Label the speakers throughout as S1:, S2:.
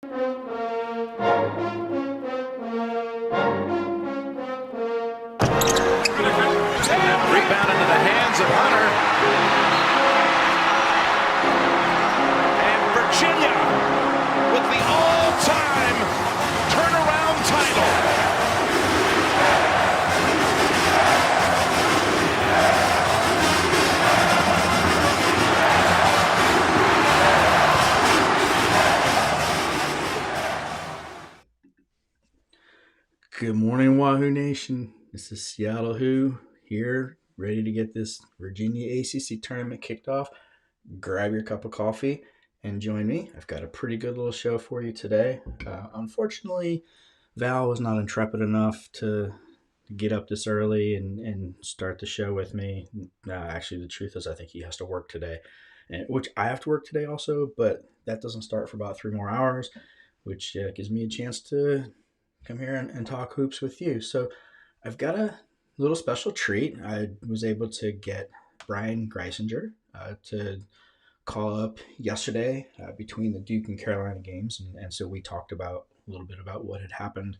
S1: Rebound into the hands of Hunter. And Virginia with the all-time turnaround title.
S2: Good morning, Wahoo Nation. This is Seattle Who here, ready to get this Virginia ACC tournament kicked off. Grab your cup of coffee and join me. I've got a pretty good little show for you today. Unfortunately, Val was not intrepid enough to get up this early and start the show with me. Actually, the truth is I think he has to work today, which I have to work today also, but that doesn't start for about 3 more hours, which gives me a chance to come here and talk hoops with you. So I've got a little special treat. I was able to get Brian Geisinger to call up yesterday between the Duke and Carolina games. And so we talked about a little bit about what had happened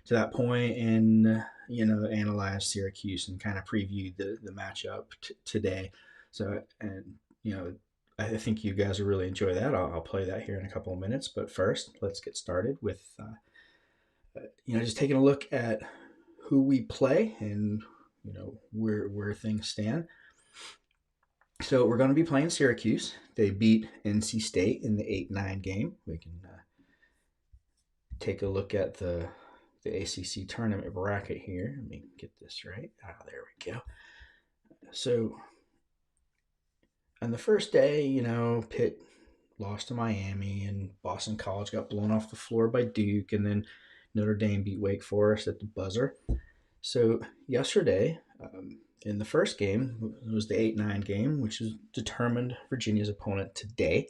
S2: to that point and, analyzed Syracuse and kind of previewed the matchup today. So, I think you guys will really enjoy that. I'll play that here in a couple of minutes. But first, let's get started with just taking a look at who we play and where things stand. So we're going to be playing Syracuse. They beat NC State in the 8-9 game. We can take a look at the ACC tournament bracket here. Let me get this right. There we go. So on the first day, Pitt lost to Miami and Boston College got blown off the floor by Duke, and then Notre Dame beat Wake Forest at the buzzer. So yesterday, in the first game, it was the 8-9 game, which was determined Virginia's opponent today.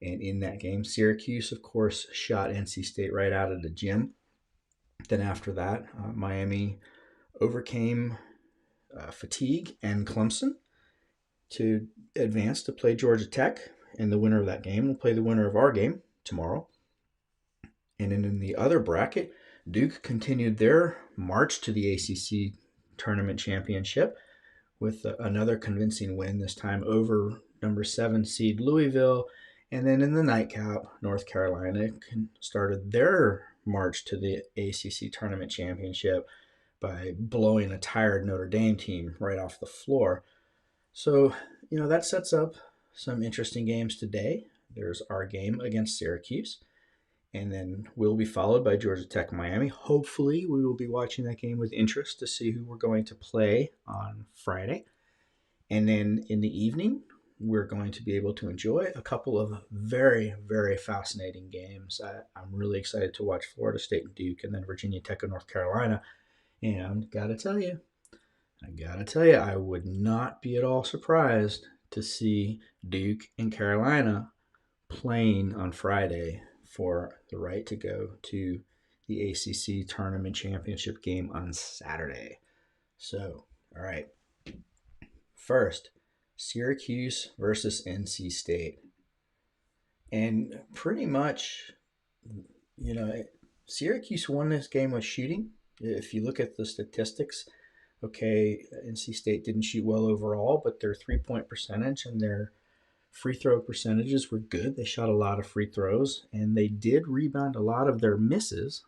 S2: And in that game, Syracuse, of course, shot NC State right out of the gym. Then after that, Miami overcame fatigue and Clemson to advance to play Georgia Tech. And the winner of that game will play the winner of our game tomorrow. And then in the other bracket, Duke continued their march to the ACC tournament championship with another convincing win, this time over number 7 seed Louisville. And then in the nightcap, North Carolina started their march to the ACC tournament championship by blowing a tired Notre Dame team right off the floor. So, that sets up some interesting games today. There's our game against Syracuse. And then we'll be followed by Georgia Tech Miami. Hopefully, we will be watching that game with interest to see who we're going to play on Friday. And then in the evening, we're going to be able to enjoy a couple of very, very fascinating games. I'm really excited to watch Florida State and Duke, and then Virginia Tech and North Carolina. And I gotta tell you, I would not be at all surprised to see Duke and Carolina playing on Friday for the right to go to the ACC tournament championship game on Saturday. So, all right. First, Syracuse versus NC State. And pretty much, Syracuse won this game with shooting. If you look at the statistics, okay, NC State didn't shoot well overall, but their three-point percentage and their free throw percentages were good. They shot a lot of free throws, and they did rebound a lot of their misses.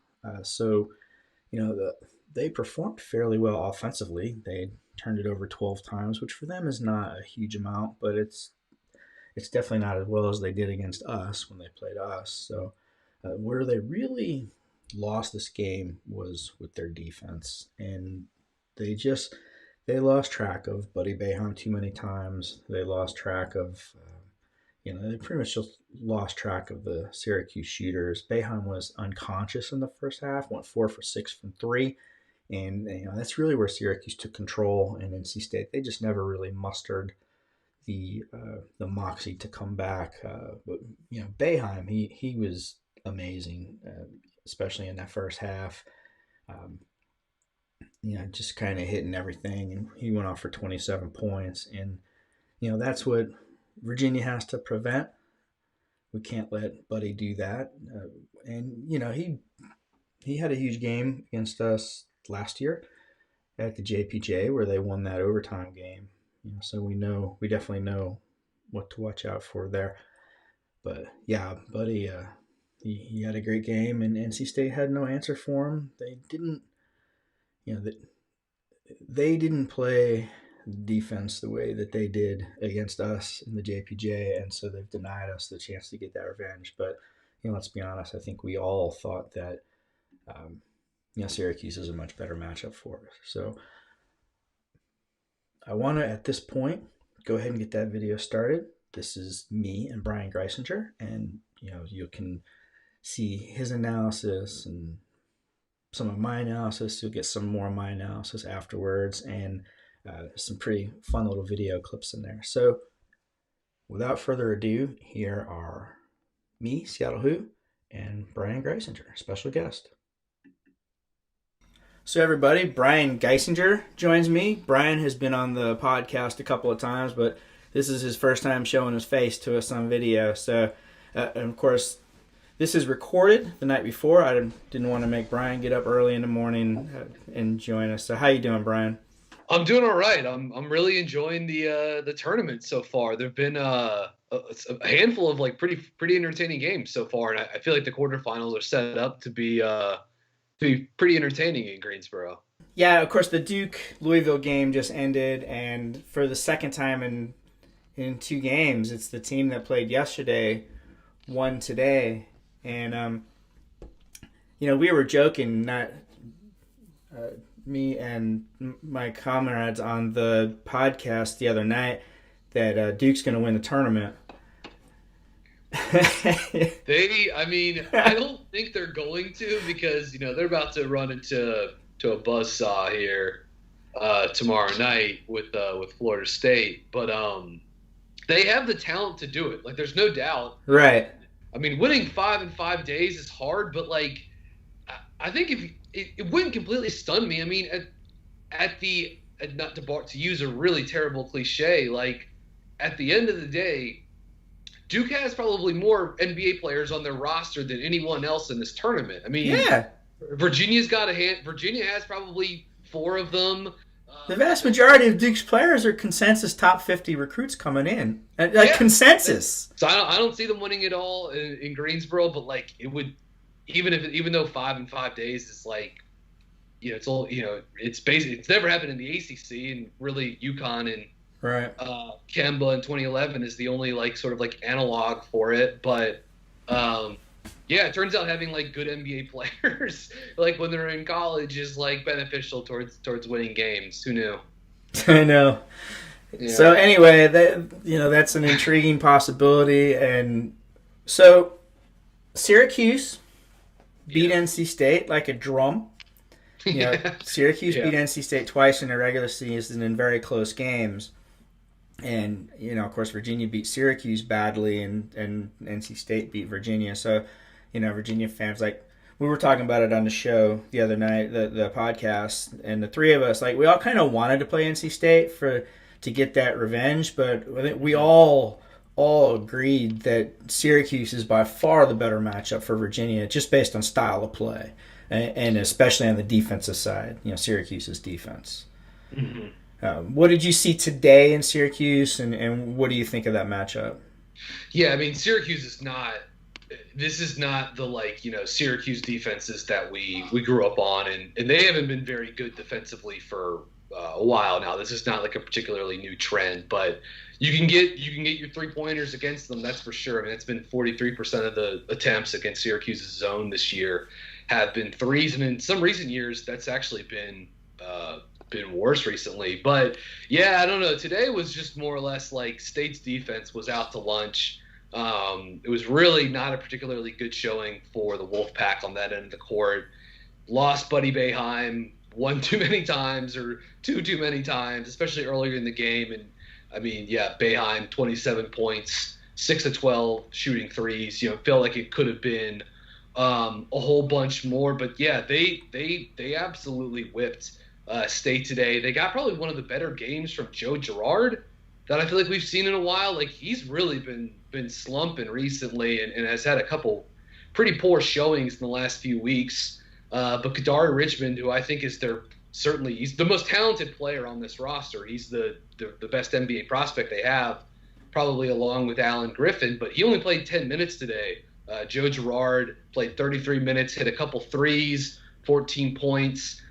S2: They performed fairly well offensively. They turned it over 12 times, which for them is not a huge amount, but it's definitely not as well as they did against us when they played us. So where they really lost this game was with their defense, and they lost track of Buddy Boeheim too many times. They lost track of, they pretty much just lost track of the Syracuse shooters. Boeheim was unconscious in the first half, went 4 for 6 from 3. And, that's really where Syracuse took control. And NC State, they just never really mustered the moxie to come back. But Boeheim, he was amazing, especially in that first half. Just kind of hitting everything. And he went off for 27 points. And, that's what Virginia has to prevent. we can't let Buddy do that. And he had a huge game against us last year at the JPJ where they won that overtime game. So we definitely know what to watch out for there. But yeah, Buddy, he had a great game, and NC State had no answer for him. They didn't, they didn't play defense the way that they did against us in the JPJ, and so they've denied us the chance to get that revenge. But let's be honest, I think we all thought that Syracuse is a much better matchup for us. So I want to, at this point, go ahead and get that video started. This is me and Brian Geisinger, and you can see his analysis and some of my analysis. You'll get some more of my analysis afterwards, and some pretty fun little video clips in there. So without further ado, here are me, Seattle Who, and Brian Geisinger, special guest. So everybody, Brian Geisinger joins me. Brian has been on the podcast a couple of times, but this is his first time showing his face to us on video. So, and of course, this is recorded the night before. I didn't want to make Brian get up early in the morning and join us. So how you doing, Brian?
S3: I'm doing all right. I'm really enjoying the tournament so far. There've been a handful of like pretty entertaining games so far, and I feel like the quarterfinals are set up to be pretty entertaining in Greensboro.
S2: Yeah, of course, the Duke-Louisville game just ended, and for the second time in 2 games, it's the team that played yesterday won today. And we were joking, not me and my comrades on the podcast the other night, that Duke's going to win the tournament.
S3: I don't think they're going to, because they're about to run into a buzzsaw here tomorrow night with Florida State, but they have the talent to do it. Like, there's no doubt.
S2: Right.
S3: I mean, winning 5 in 5 days is hard, but like, I think if it wouldn't completely stun me. I mean, not to use a really terrible cliche, like at the end of the day, Duke has probably more NBA players on their roster than anyone else in this tournament. I mean,
S2: yeah.
S3: Virginia's got a hand. Virginia has probably 4 of them.
S2: The vast majority of Duke's players are consensus top 50 recruits coming in. Consensus.
S3: So I don't see them winning it all in Greensboro, but like it would, even though 5 in 5 days is like, it's all, it's basically, it's never happened in the ACC, and really UConn and
S2: right.
S3: Kemba in 2011 is the only like sort of like analog for it. But yeah, it turns out having like good NBA players like when they're in college is like beneficial towards winning games. Who knew?
S2: I know. Yeah. So anyway, that's an intriguing possibility. And so Syracuse beat NC State like a drum. Syracuse beat NC State twice in the regular season in very close games. And, of course, Virginia beat Syracuse badly, and NC State beat Virginia. So, Virginia fans, like, we were talking about it on the show the other night, the podcast, and the 3 of us, like, we all kind of wanted to play NC State to get that revenge, but I think we all agreed that Syracuse is by far the better matchup for Virginia, just based on style of play, and especially on the defensive side, Syracuse's defense. Mm-hmm. What did you see today in Syracuse, and what do you think of that matchup?
S3: Yeah, I mean, Syracuse is not – this is not the, like, Syracuse defenses that we grew up on, and they haven't been very good defensively for a while now. This is not, like, a particularly new trend, but you can get your three-pointers against them, that's for sure. I mean, it's been 43% of the attempts against Syracuse's zone this year have been threes, and in some recent years that's actually been worse recently. But yeah, I don't know, today was just more or less like State's defense was out to lunch. It was really not a particularly good showing for the Wolfpack on that end of the court. Lost Buddy Boeheim one too many times, or two too many times, especially earlier in the game. And I mean, yeah, Boeheim 27 points, 6 of 12 shooting threes. Felt like it could have been a whole bunch more, but yeah, they absolutely whipped State today. They got probably one of the better games from Joe Girard that I feel like we've seen in a while. Like, he's really been been slumping recently and has had a couple pretty poor showings in the last few weeks. But Kadari Richmond, who I think is he's the most talented player on this roster. He's the best NBA prospect they have, probably along with Alan Griffin. But he only played 10 minutes today. Joe Girard played 33 minutes, hit a couple threes, 14 points.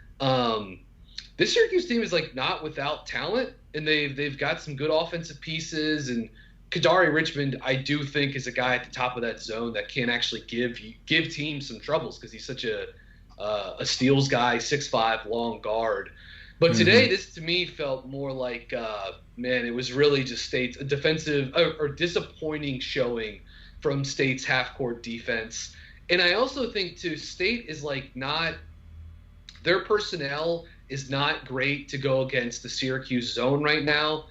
S3: This Syracuse team is like not without talent, and they've got some good offensive pieces. And Kadari Richmond, I do think, is a guy at the top of that zone that can actually give teams some troubles because he's such a steals guy, 6'5", long guard. But today, this to me felt more like, it was really just State's a defensive or disappointing showing from State's half-court defense. And I also think, too, State is like not – their personnel is not great to go against the Syracuse zone right now.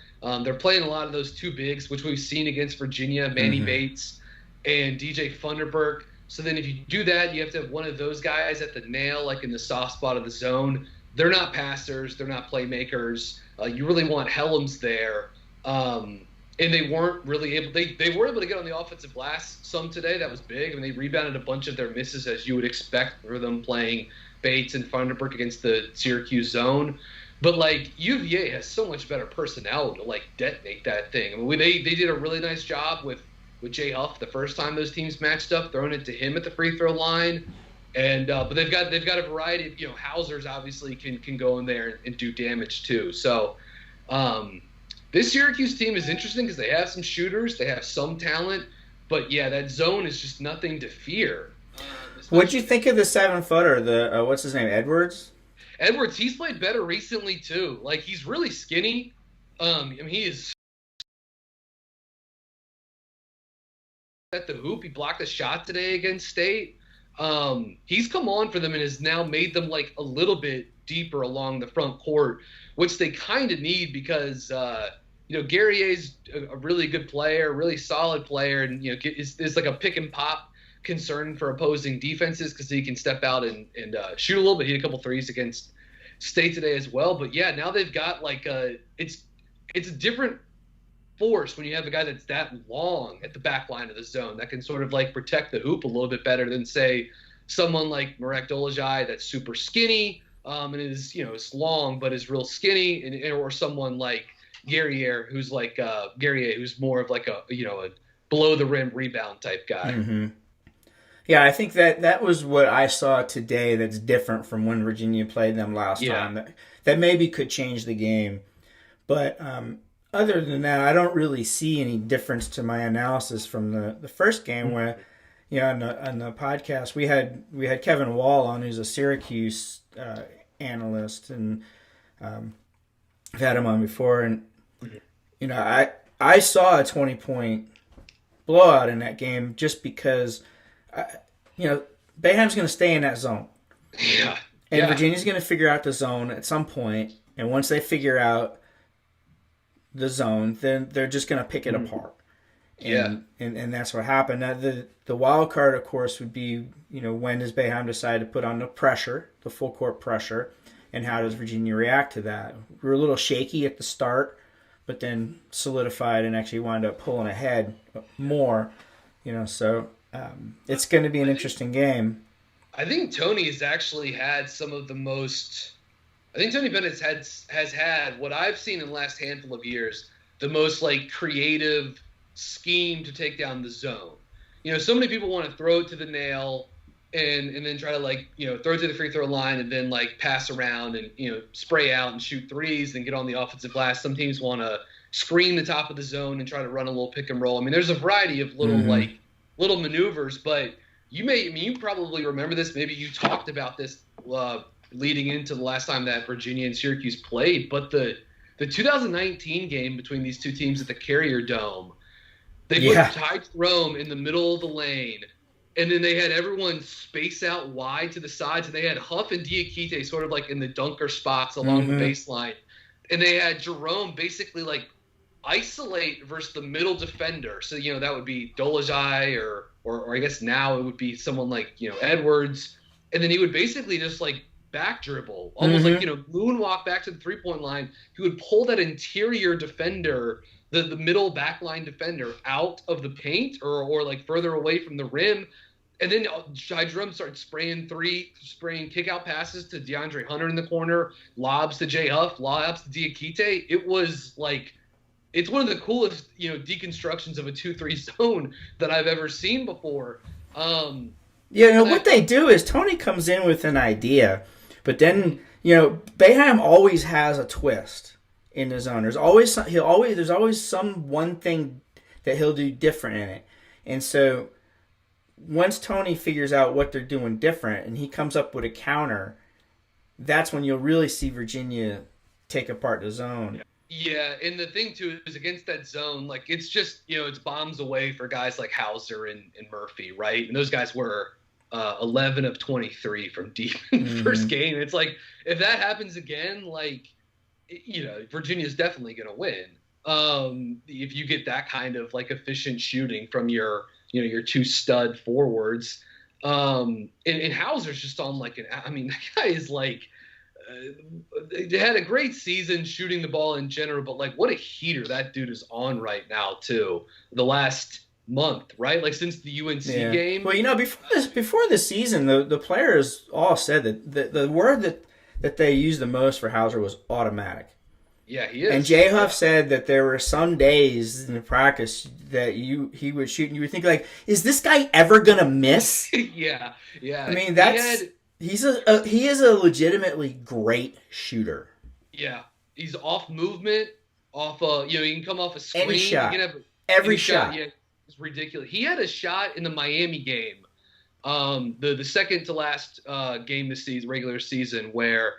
S3: They're playing a lot of those two bigs, which we've seen against Virginia, Manny Bates and DJ Funderburk. So then if you do that, you have to have one of those guys at the nail, like in the soft spot of the zone. They're not passers. They're not playmakers. You really want Helms there. And they weren't really able – they were able to get on the offensive glass some today. That was big. I mean, they rebounded a bunch of their misses, as you would expect for them playing Bates and Funderburk against the Syracuse zone. But, like, UVA has so much better personnel to, like, detonate that thing. I mean, they did a really nice job with Jay Huff the first time those teams matched up, throwing it to him at the free throw line. And but they've got a variety of, Hausers obviously can go in there and do damage too. So this Syracuse team is interesting because they have some shooters, they have some talent, but yeah, that zone is just nothing to fear.
S2: What'd you think of the 7-footer? The what's his name, Edwards?
S3: Edwards, he's played better recently too. Like, he's really skinny. I mean, he is at the hoop. He blocked a shot today against State. He's come on for them and has now made them like a little bit deeper along the front court, which they kind of need because Guerrier's a really good player, really solid player, and is like a pick and pop concern for opposing defenses because he can step out and shoot a little bit. He hit a couple threes against State today as well. But yeah, now they've got like it's a different force when you have a guy that's that long at the back line of the zone that can sort of like protect the hoop a little bit better than, say, someone like Marek Dolezaj that's super skinny and is is long but is real skinny, or someone like Guerrier who's like who's more of like a below the rim rebound type guy.
S2: Mm-hmm. Yeah, I think that was what I saw today that's different from when Virginia played them last time. That maybe could change the game. But other than that, I don't really see any difference to my analysis from the first game where, on the podcast, we had Kevin Wall on, who's a Syracuse analyst, and I've had him on before. And, I saw a 20-point blowout in that game just because – Boeheim's going to stay in that zone.
S3: Yeah.
S2: And Virginia's going to figure out the zone at some point. And once they figure out the zone, then they're just going to pick it apart. And that's what happened. Now, the wild card, of course, would be, when does Boeheim decide to put on the pressure, the full court pressure, and how does Virginia react to that? We were a little shaky at the start, but then solidified and actually wound up pulling ahead more, so... it's going to be an interesting game.
S3: I think Tony has actually had some of the most. I think Tony Bennett has had what I've seen in the last handful of years, the most like creative scheme to take down the zone. So many people want to throw it to the nail and then try to throw it to the free throw line and then like pass around and spray out and shoot threes and get on the offensive glass. Some teams want to screen the top of the zone and try to run a little pick and roll. I mean, there's a variety of little little maneuvers, but you probably remember this. Maybe you talked about this leading into the last time that Virginia and Syracuse played, but the 2019 game between these two teams at the Carrier Dome, they put Ty Jerome in the middle of the lane, and then they had everyone space out wide to the sides, and they had Huff and Diakite sort of like in the dunker spots along the baseline, and they had Jerome basically like isolate versus the middle defender. So, that would be Dolezaj or I guess now it would be someone like, Edwards. And then he would basically just like back dribble, almost like, moonwalk back to the 3-point line. He would pull that interior defender the middle backline defender out of the paint or like further away from the rim. And then Jai Drum started spraying kick-out passes to DeAndre Hunter in the corner, lobs to Jay Huff, lobs to Diakite. It was like, it's one of the coolest, deconstructions of a 2-3 zone that I've ever seen before.
S2: What they do is Tony comes in with an idea, but then, Boeheim always has a twist in the zone. There's always some one thing that he'll do different in it. And so once Tony figures out what they're doing different and he comes up with a counter, that's when you'll really see Virginia take apart the zone.
S3: Yeah, and the thing too is against that zone, like it's just, it's bombs away for guys like Hauser and Murphy, right? And those guys were 11 of 23 from deep in the first game. It's like, if that happens again, like, Virginia's definitely going to win. If you get that kind of like efficient shooting from your two stud forwards. And Hauser's just on like that guy is like, they had a great season shooting the ball in general, but like what a heater that dude is on right now too. The last month, right? Like since the UNC game.
S2: Well, before the season, the players all said that the word that they used the most for Hauser was automatic.
S3: Yeah, he is.
S2: And Jay Huff said that there were some days in the practice that he would shoot and you would think like, is this guy ever gonna miss?
S3: Yeah.
S2: I mean, he is a legitimately great shooter.
S3: Yeah, he's off movement, he can come off a screen.
S2: Any shot.
S3: He can have
S2: Every shot.
S3: Yeah, it's ridiculous. He had a shot in the Miami game, the second to last game this season, regular season, where.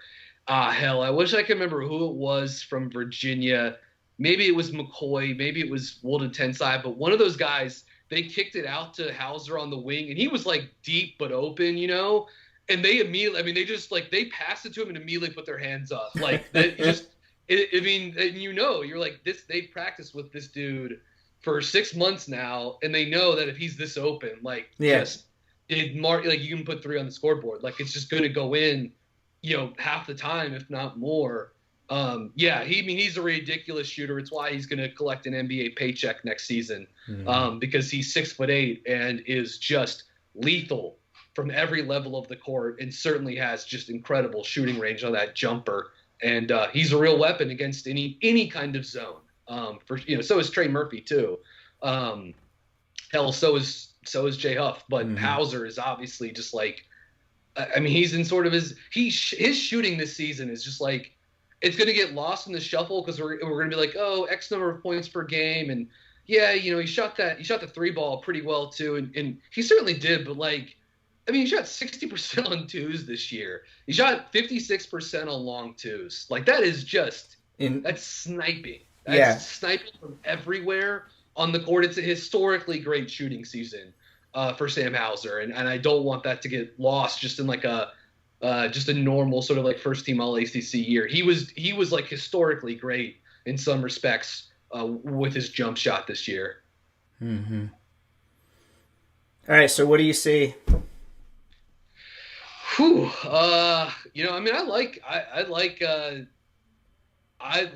S3: I wish I could remember who it was from Virginia. Maybe it was McCoy. Maybe it was Woldon Tensai. But one of those guys, they kicked it out to Hauser on the wing, and he was like deep but open, And they immediately, they passed it to him and immediately put their hands up. Like, you're like this. They practiced with this dude for 6 months now, and they know that if he's this open, you can put 3 on the scoreboard. Like, it's just going to go in. Half the time, if not more. He's a ridiculous shooter. It's why he's going to collect an NBA paycheck next season, because he's 6'8" and is just lethal from every level of the court, and certainly has just incredible shooting range on that jumper. And he's a real weapon against any kind of zone. So is Trey Murphy too. So is Jay Huff, but Hauser is obviously just like. He's in sort of his shooting this season is just like, it's going to get lost in the shuffle because we're going to be like, oh, X number of points per game. And he shot the 3 ball pretty well too. And he certainly did. But he shot 60% on twos this year. He shot 56% on long twos. Like that is just, that's sniping. That's sniping from everywhere on the court. It's a historically great shooting season. For Sam Hauser, and I don't want that to get lost just in like just a normal sort of like first team All ACC year. He was like historically great in some respects with his jump shot this year.
S2: Mm-hmm. All right, so what do you see?
S3: I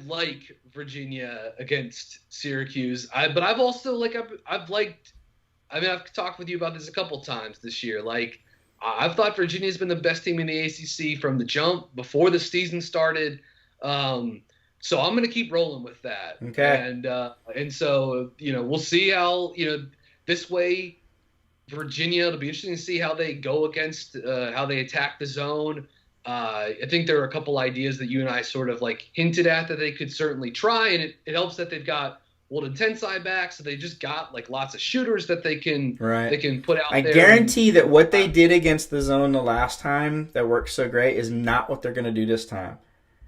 S3: like Virginia against Syracuse. But I've also I've talked with you about this a couple times this year. Like, I've thought Virginia's been the best team in the ACC from the jump before the season started. So I'm going to keep rolling with that.
S2: Okay.
S3: And so, we'll see how, this way Virginia, it'll be interesting to see how they go against, how they attack the zone. I think there are a couple ideas that you and I sort of like hinted at that they could certainly try. And it helps that they've got Woldon Tensai back, so they just got like lots of shooters that they can put out there.
S2: I guarantee that what they did against the zone the last time that worked so great is not what they're going to do this time.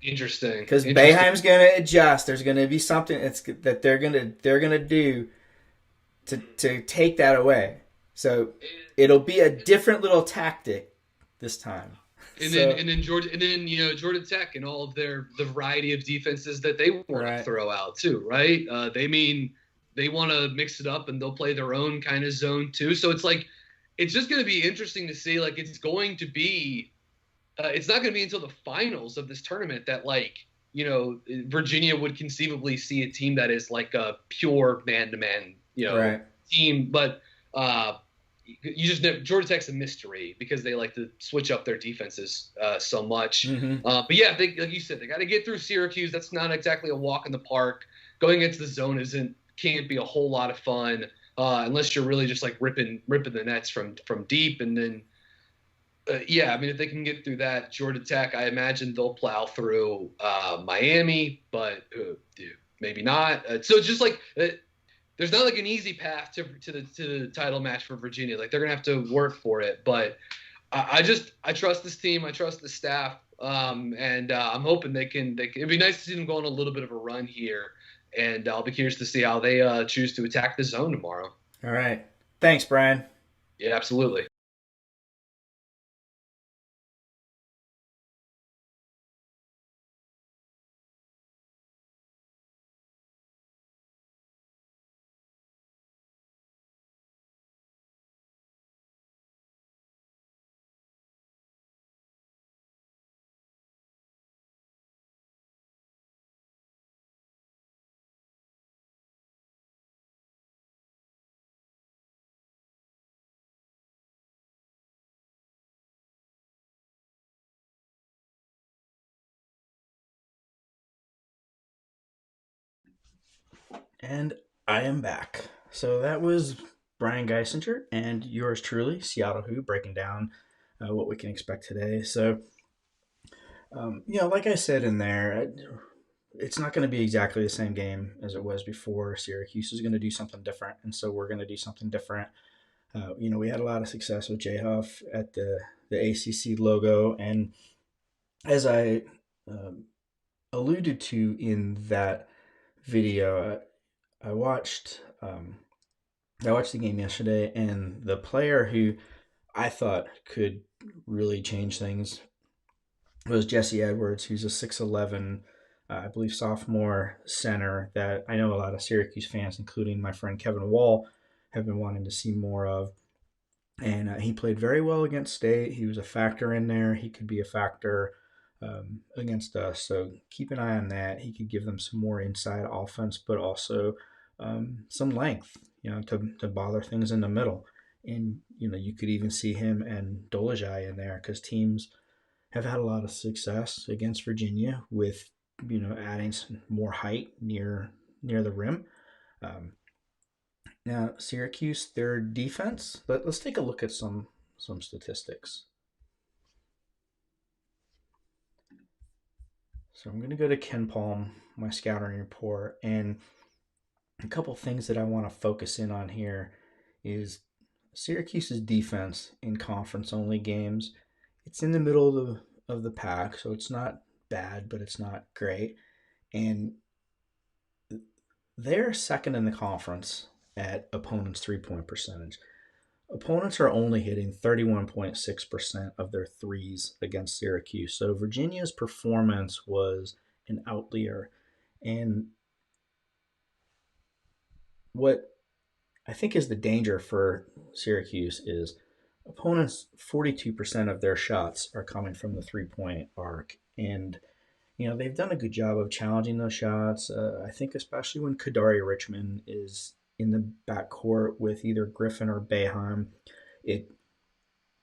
S3: Interesting.
S2: Because Boeheim's going to adjust. There's going to be something that they're going to do to take that away. So it'll be a different little tactic this time.
S3: Then Georgia Tech and all of the variety of defenses that they want to throw out too, right? They want to mix it up and they'll play their own kind of zone too. So it's like, it's just going to be interesting to see. Like, it's going to be, it's not going to be until the finals of this tournament that Virginia would conceivably see a team that is like a pure man-to-man,
S2: Right.
S3: team. But you just know Georgia Tech's a mystery because they like to switch up their defenses so much.
S2: Mm-hmm.
S3: But yeah, like you said, they got to get through Syracuse. That's not exactly a walk in the park. Going into the zone can't be a whole lot of fun unless you're really just like ripping the nets from deep. And then I mean, if they can get through that, Georgia Tech, I imagine they'll plow through Miami, but maybe not. So it's just like there's not like an easy path to the title match for Virginia. Like they're gonna have to work for it. But I trust this team. I trust the staff, and I'm hoping they can. It'd be nice to see them go on a little bit of a run here, and I'll be curious to see how they choose to attack the zone tomorrow.
S2: All right. Thanks, Brian.
S3: Yeah, absolutely.
S2: And I am back. So that was Brian Geisinger and yours truly, Seattle Who, breaking down what we can expect today. So, like I said in there, it's not going to be exactly the same game as it was before. Syracuse is going to do something different, and so we're going to do something different. We had a lot of success with J Huff at the ACC logo, and as I alluded to in that video, I watched the game yesterday, and the player who I thought could really change things was Jesse Edwards, who's a 6'11", I believe sophomore center that I know a lot of Syracuse fans, including my friend Kevin Wall, have been wanting to see more of. And he played very well against State. He was a factor in there. He could be a factor against us. So keep an eye on that. He could give them some more inside offense, but also some length, to bother things in the middle. And, you could even see him and Dolajai in there because teams have had a lot of success against Virginia with, adding some more height near the rim. Now, Syracuse, their defense, let's take a look at some statistics. So I'm going to go to Ken Palm, my scouting report, and a couple things that I want to focus in on here is Syracuse's defense in conference-only games. It's in the middle of the pack, so it's not bad, but it's not great. And they're second in the conference at opponents' three-point percentage. Opponents are only hitting 31.6% of their threes against Syracuse. So Virginia's performance was an outlier. And what I think is the danger for Syracuse is opponents, 42% of their shots are coming from the three-point arc. And, they've done a good job of challenging those shots. I think especially when Kadari Richmond is in the backcourt with either Griffin or Boeheim, it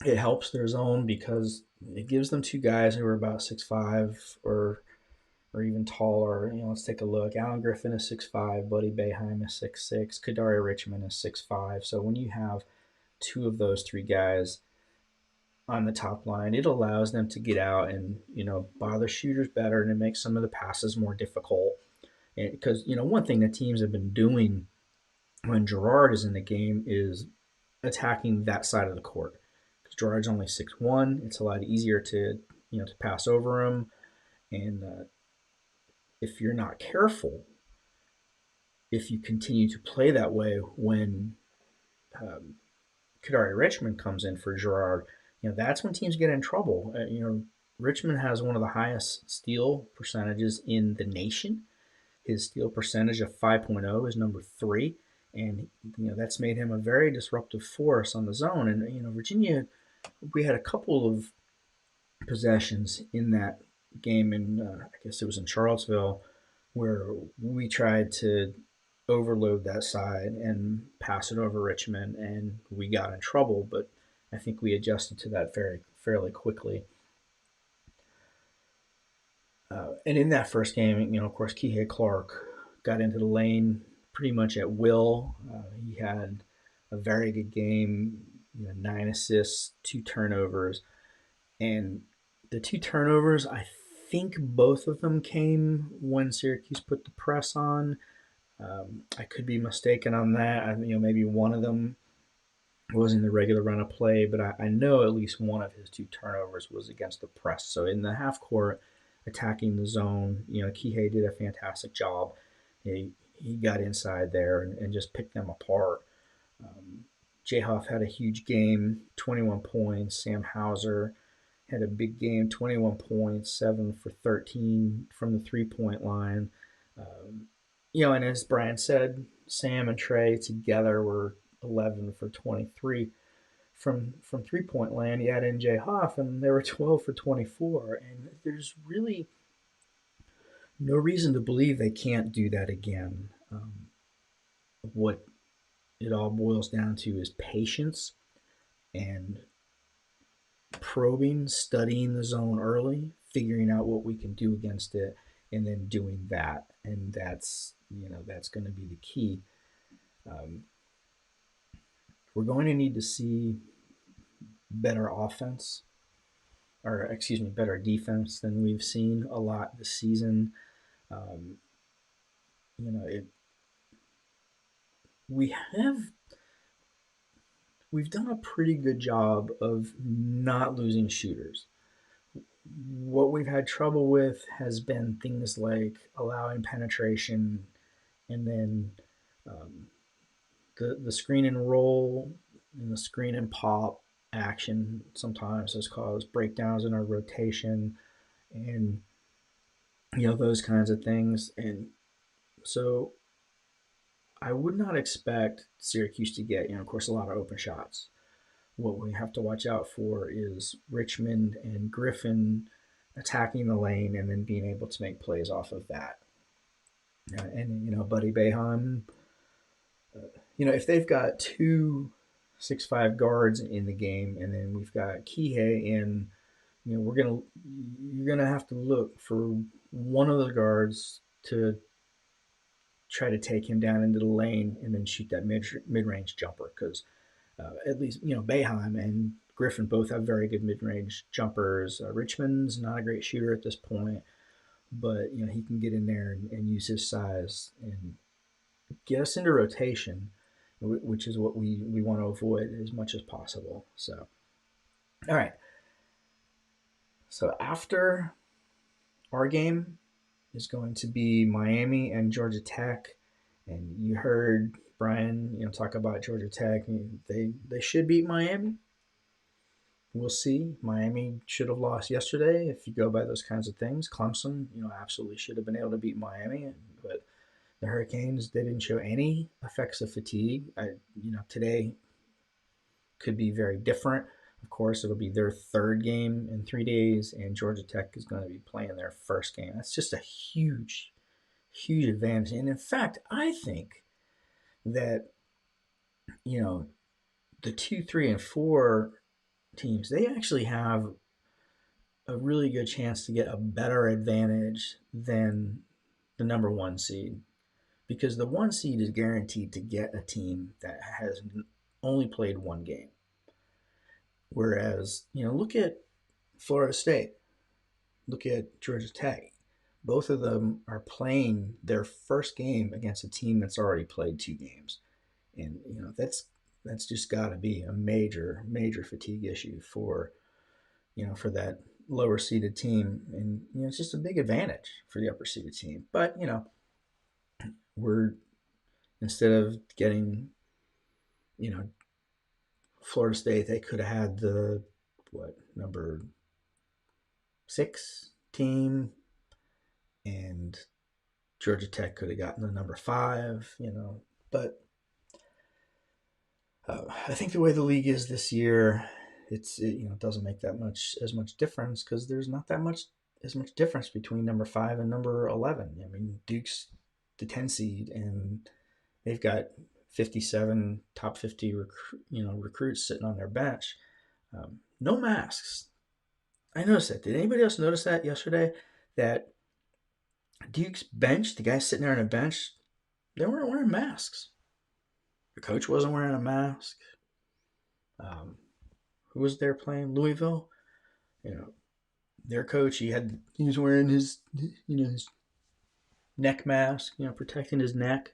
S2: helps their zone because it gives them two guys who are about 6'5" or even taller. Let's take a look. Alan Griffin is 6'5", Buddy Boeheim is 6'6", Kadari Richmond is 6'5". So when you have two of those three guys on the top line, it allows them to get out and, bother shooters better, and it makes some of the passes more difficult. Because, one thing that teams have been doing when Gerard is in the game is attacking that side of the court. Because Gerard's only 6'1", it's a lot easier to pass over him. And if you're not careful, if you continue to play that way when Kadari Richmond comes in for Gerard, that's when teams get in trouble. Richmond has one of the highest steal percentages in the nation. His steal percentage of 5.0 is number 3. And, that's made him a very disruptive force on the zone. And, Virginia, we had a couple of possessions in that game in, I guess it was in Charlottesville, where we tried to overload that side and pass it over Richmond, and we got in trouble. But I think we adjusted to that fairly quickly. And in that first game, of course, Kihei Clark got into the lane pretty much at will. He had a very good game, 9 assists, 2 turnovers. And the 2 turnovers, I think both of them came when Syracuse put the press on. I could be mistaken on that. Maybe one of them was in the regular run of play, but I know at least one of his 2 turnovers was against the press. So in the half court, attacking the zone, Kihei did a fantastic job. He got inside there and just picked them apart. Jayhoff had a huge game, 21 points. Sam Hauser had a big game, 21 points, 7 for 13 from the 3-point line. And as Brian said, Sam and Trey together were 11 for 23 from 3-point land. You add in Jayhoff, and they were 12 for 24. And there's really no reason to believe they can't do that again. What it all boils down to is patience and probing, studying the zone early, figuring out what we can do against it, and then doing that. And that's going to be the key. We're going to need to see better offense, or excuse me, better defense than we've seen a lot this season. We've done a pretty good job of not losing shooters. What we've had trouble with has been things like allowing penetration, and then the screen and roll and the screen and pop action sometimes has caused breakdowns in our rotation, and those kinds of things. And so I would not expect Syracuse to get, of course, a lot of open shots. What we have to watch out for is Richmond and Griffin attacking the lane and then being able to make plays off of that. And Buddy Boeheim, if they've got 2 6'5" guards in the game, and then we've got Kihei in, you're gonna have to look for one of the guards to try to take him down into the lane and then shoot that mid-range jumper, because at least Boeheim and Griffin both have very good mid-range jumpers. Richmond's not a great shooter at this point, but he can get in there and use his size and get us into rotation, which is what we want to avoid as much as possible. So, all right. So after our game is going to be Miami and Georgia Tech, and you heard Brian, talk about Georgia Tech. They should beat Miami. We'll see. Miami should have lost yesterday if you go by those kinds of things. Clemson, absolutely should have been able to beat Miami, but the Hurricanes, they didn't show any effects of fatigue. Today could be very different. Of course, it'll be their third game in 3 days, and Georgia Tech is going to be playing their first game. That's just a huge, huge advantage. And in fact, I think that, the 2, 3, and 4 teams, they actually have a really good chance to get a better advantage than the number 1 seed, because the 1 seed is guaranteed to get a team that has only played 1 game. Whereas, look at Florida State, look at Georgia Tech. Both of them are playing their first game against a team that's already played 2 games. And, that's just got to be a major, major fatigue issue for that lower seeded team. And, it's just a big advantage for the upper seeded team. But, we're, instead of getting, Florida State, they could have had the, number 6 team, and Georgia Tech could have gotten the number 5, but I think the way the league is this year, it doesn't make as much difference, because there's not that much as much difference between number 5 and number 11. I mean, Duke's the 10 seed, and they've got 57 top 50 recruits sitting on their bench. No masks. I noticed that. Did anybody else notice that yesterday? That Duke's bench, the guys sitting there on a bench, they weren't wearing masks. The coach wasn't wearing a mask. Who was there playing? Louisville. Their coach, he was wearing his neck mask, protecting his neck.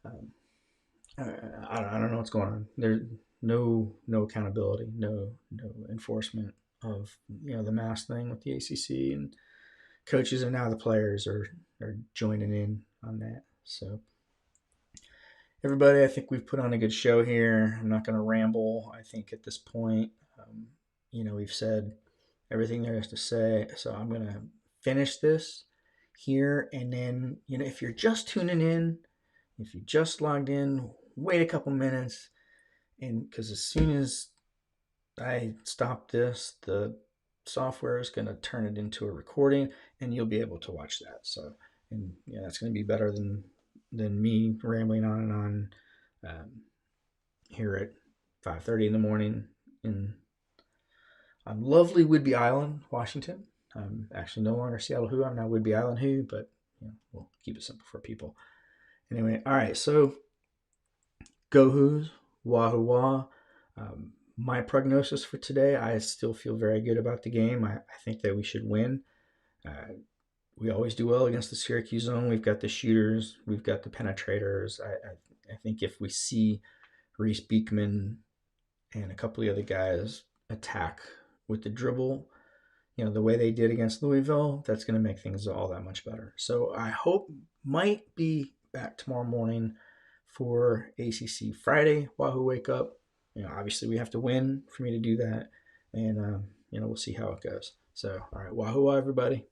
S2: I don't know what's going on. There's no accountability, no enforcement of the mask thing with the ACC, and coaches and now the players are joining in on that. So everybody, I think we've put on a good show here. I'm not going to ramble. I think at this point, we've said everything there is to say. So I'm going to finish this here. And then, if you're just tuning in, if you just logged in, wait a couple minutes. And because as soon as I stop this, the software is going to turn it into a recording and you'll be able to watch that. So, and that's going to be better than me rambling on and on here at 5:30 in the morning on lovely Whidbey Island, Washington. I'm actually no longer Seattle Who. I'm now Whidbey Island Who, but we'll keep it simple for people. Anyway, all right. So go Who's, Wahoo Wah. My prognosis for today, I still feel very good about the game. I think that we should win. We always do well against the Syracuse zone. We've got the shooters. We've got the penetrators. I think if we see Reese Beekman and a couple of the other guys attack with the dribble, the way they did against Louisville, that's going to make things all that much better. So I hope might be back tomorrow morning for ACC Friday, Wahoo Wake Up. Obviously we have to win for me to do that. And, we'll see how it goes. So, all right, Wahoo, everybody.